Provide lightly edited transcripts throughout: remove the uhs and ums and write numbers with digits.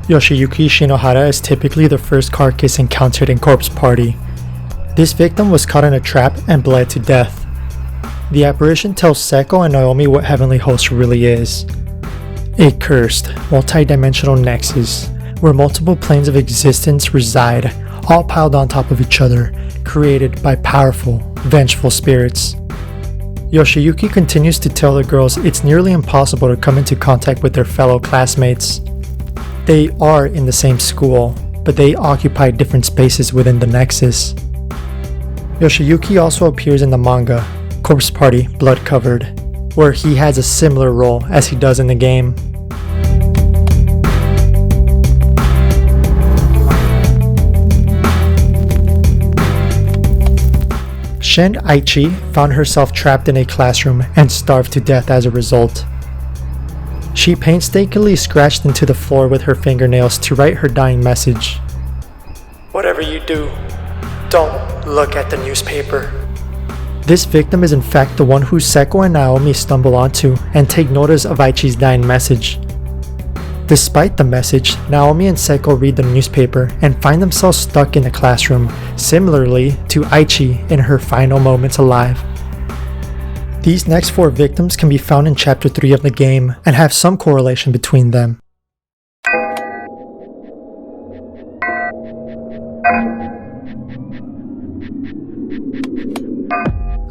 Yoshiyuki Shinohara is typically the first carcass encountered in Corpse Party. This victim was caught in a trap and bled to death. The apparition tells Seko and Naomi what Heavenly Host really is. A cursed, multi-dimensional nexus, where multiple planes of existence reside, all piled on top of each other, created by powerful, vengeful spirits. Yoshiyuki continues to tell the girls it's nearly impossible to come into contact with their fellow classmates. They are in the same school, but they occupy different spaces within the Nexus. Yoshiyuki also appears in the manga, Corpse Party Blood Covered, where he has a similar role as he does in the game. Shen Aichi found herself trapped in a classroom and starved to death as a result. She painstakingly scratched into the floor with her fingernails to write her dying message. "Whatever you do, don't look at the newspaper." This victim is in fact the one who Seko and Naomi stumble onto and take notice of Aichi's dying message. Despite the message, Naomi and Seko read the newspaper and find themselves stuck in the classroom, similarly to Aichi in her final moments alive. These next 4 victims can be found in Chapter 3 of the game and have some correlation between them.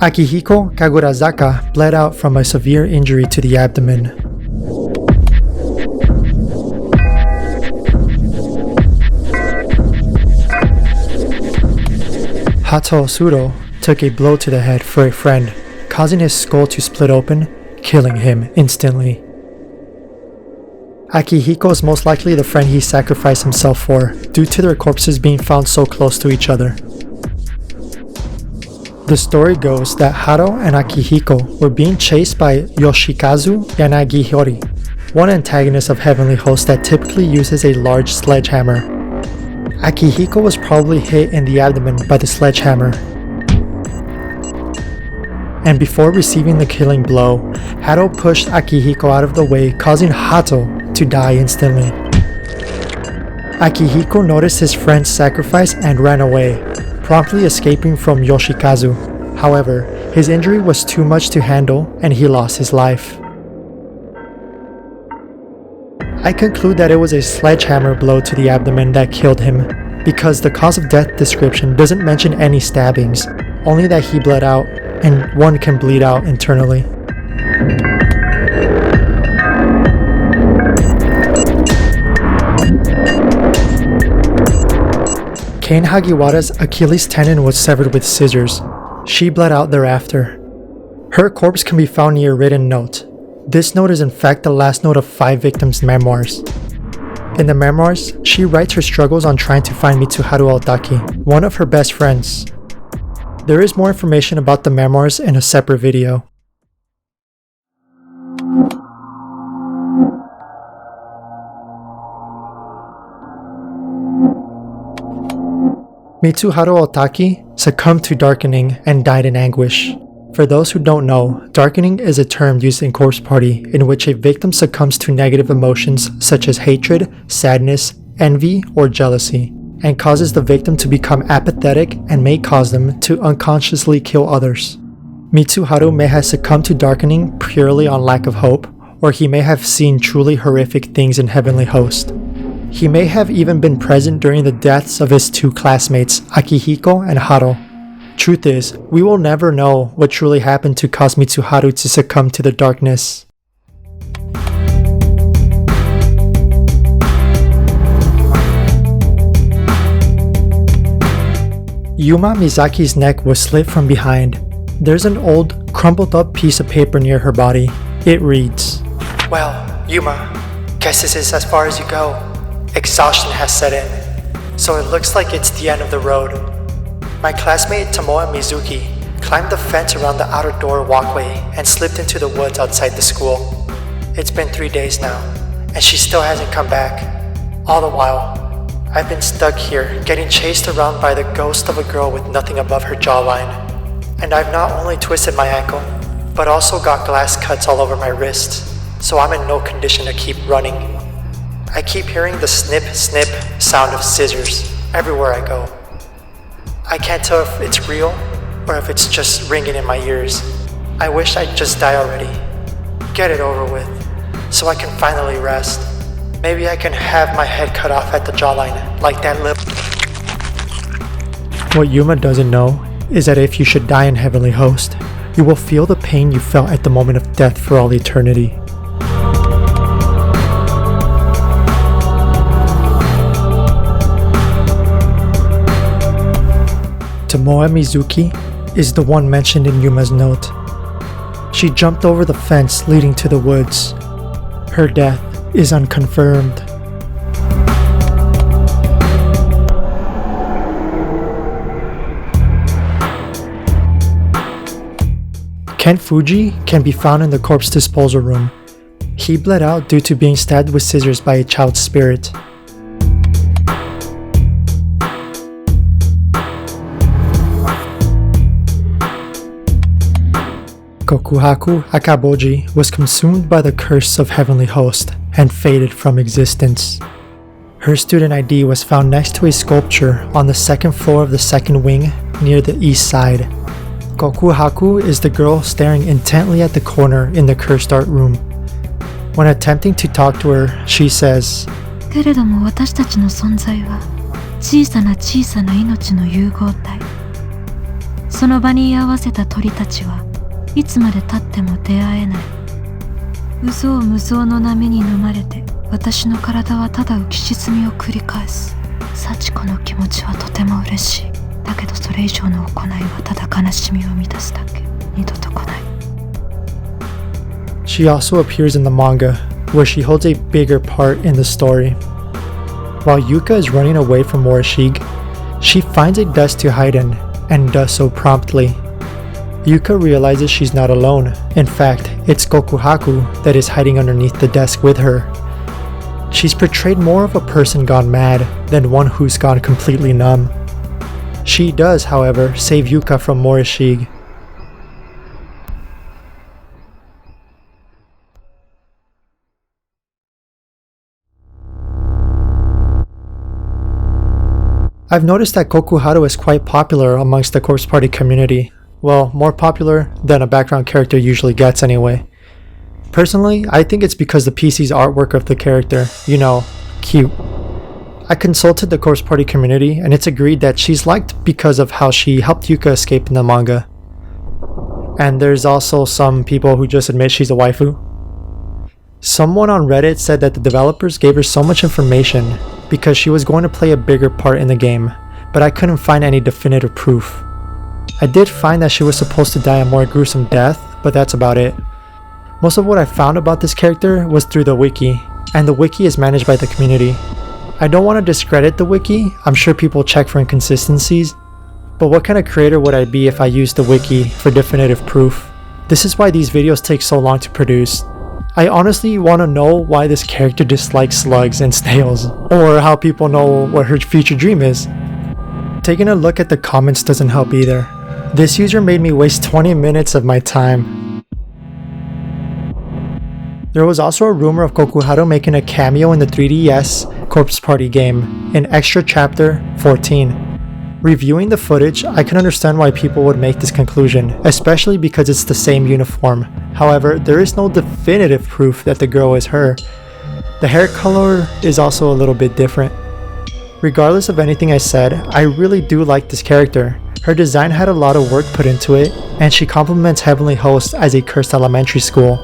Akihiko Kagurazaka bled out from a severe injury to the abdomen. Hato Suro took a blow to the head for a friend, causing his skull to split open, killing him instantly. Akihiko is most likely the friend he sacrificed himself for, due to their corpses being found so close to each other. The story goes that Haro and Akihiko were being chased by Yoshikazu Yanagihori, one antagonist of Heavenly Host that typically uses a large sledgehammer. Akihiko was probably hit in the abdomen by the sledgehammer, and before receiving the killing blow, Hato pushed Akihiko out of the way, causing Hato to die instantly. Akihiko noticed his friend's sacrifice and ran away, promptly escaping from Yoshikazu. However, his injury was too much to handle and he lost his life. I conclude that it was a sledgehammer blow to the abdomen that killed him, because the cause of death description doesn't mention any stabbings, only that he bled out, and one can bleed out internally. Kane Hagiwara's Achilles tendon was severed with scissors. She bled out thereafter. Her corpse can be found near a written note. This note is in fact the last note of 5 victims' memoirs. In the memoirs, she writes her struggles on trying to find Mitsuharu Otaki, one of her best friends. There is more information about the memoirs in a separate video. Mitsuharu Otaki succumbed to darkening and died in anguish. For those who don't know, darkening is a term used in Corpse Party in which a victim succumbs to negative emotions such as hatred, sadness, envy, or jealousy, and causes the victim to become apathetic and may cause them to unconsciously kill others. Mitsuharu may have succumbed to darkening purely on lack of hope, or he may have seen truly horrific things in Heavenly Host. He may have even been present during the deaths of his 2 classmates, Akihiko and Haro. Truth is, we will never know what truly happened to cause Mitsuharu to succumb to the darkness. Yuma Mizaki's neck was slit from behind. There's an old, crumpled up piece of paper near her body. It reads, "Well, Yuma, guess this is as far as you go. Exhaustion has set in, so it looks like it's the end of the road. My classmate Tomoe Mizuki climbed the fence around the outer door walkway and slipped into the woods outside the school. It's been 3 days now, and she still hasn't come back. All the while, I've been stuck here, getting chased around by the ghost of a girl with nothing above her jawline. And I've not only twisted my ankle, but also got glass cuts all over my wrists, so I'm in no condition to keep running. I keep hearing the snip snip sound of scissors everywhere I go. I can't tell if it's real or if it's just ringing in my ears. I wish I'd just die already. Get it over with, so I can finally rest. Maybe I can have my head cut off at the jawline, like that lip. What Yuma doesn't know is that if you should die in Heavenly Host, you will feel the pain you felt at the moment of death for all eternity. Tomoe Mizuki is the one mentioned in Yuma's note. She jumped over the fence leading to the woods. Her death is unconfirmed. Ken Fuji can be found in the corpse disposal room. He bled out due to being stabbed with scissors by a child spirit. Kokuhaku Akaboji was consumed by the curse of Heavenly Host and faded from existence. Her student ID was found next to a sculpture on the second floor of the second wing near the east side. Kokuhaku is the girl staring intently at the corner in the cursed art room. When attempting to talk to her, she says, けれども私たちの存在は小さな小さな命の融合体。その場に居合わせた鳥たちはいつまで経っても出会えない。有象無象の波に飲まれて私の体はただ浮き沈みを繰り返す。幸子の気持ちはとても嬉しい。だけどそれ以上の行いはただ悲しみを満たすだけ。二度と来ない。She also appears in the manga, where she holds a bigger part in the story. While Yuka is running away from Morishige, she finds a desk to hide in, and does so promptly. Yuka realizes she's not alone. In fact, it's Kokuhaku that is hiding underneath the desk with her. She's portrayed more of a person gone mad than one who's gone completely numb. She does, however, save Yuka from Morishige. I've noticed that Kokuharu is quite popular amongst the Corpse Party community. Well, more popular than a background character usually gets anyway. Personally, I think it's because the PC's artwork of the character, cute. I consulted the Corpse Party community and it's agreed that she's liked because of how she helped Yuka escape in the manga. And there's also some people who just admit she's a waifu. Someone on Reddit said that the developers gave her so much information because she was going to play a bigger part in the game, but I couldn't find any definitive proof. I did find that she was supposed to die a more gruesome death, but that's about it. Most of what I found about this character was through the wiki, and the wiki is managed by the community. I don't want to discredit the wiki, I'm sure people check for inconsistencies, but what kind of creator would I be if I used the wiki for definitive proof? This is why these videos take so long to produce. I honestly want to know why this character dislikes slugs and snails, or how people know what her future dream is. Taking a look at the comments doesn't help either. This user made me waste 20 minutes of my time. There was also a rumor of Kokuharu making a cameo in the 3DS Corpse Party game in Extra Chapter 14. Reviewing the footage, I can understand why people would make this conclusion, especially because it's the same uniform. However, there is no definitive proof that the girl is her. The hair color is also a little bit different. Regardless of anything I said, I really do like this character. Her design had a lot of work put into it, and she complements Heavenly Host as a cursed elementary school.